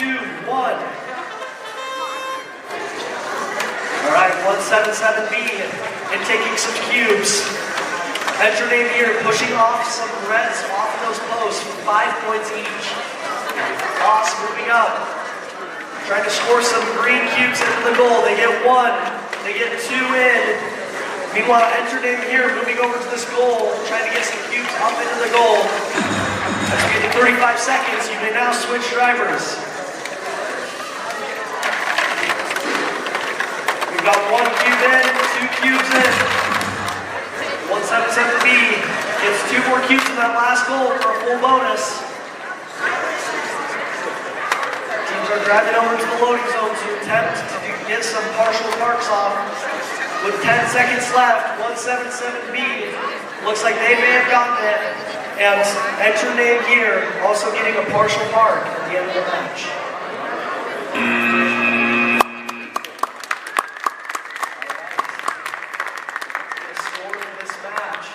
2, 1. All right, 177B, and taking some cubes. Enter name here, pushing off some reds off of those posts for 5 points each. Boss moving up, trying to score some green cubes into the goal. They get 1, they get 2 in. Meanwhile, enter name here, moving over to this goal, trying to get some cubes up into the goal. As we get to 35 seconds, you may now switch drivers. We've got 1 cube in, 2 cubes in. 177B gets 2 more cubes in that last goal for a full bonus. Teams are driving over to the loading zone to attempt to get some partial marks off. With 10 seconds left, 177B looks like they may have gotten it. And enter name here, also getting a partial mark at the end of the match. The score of this match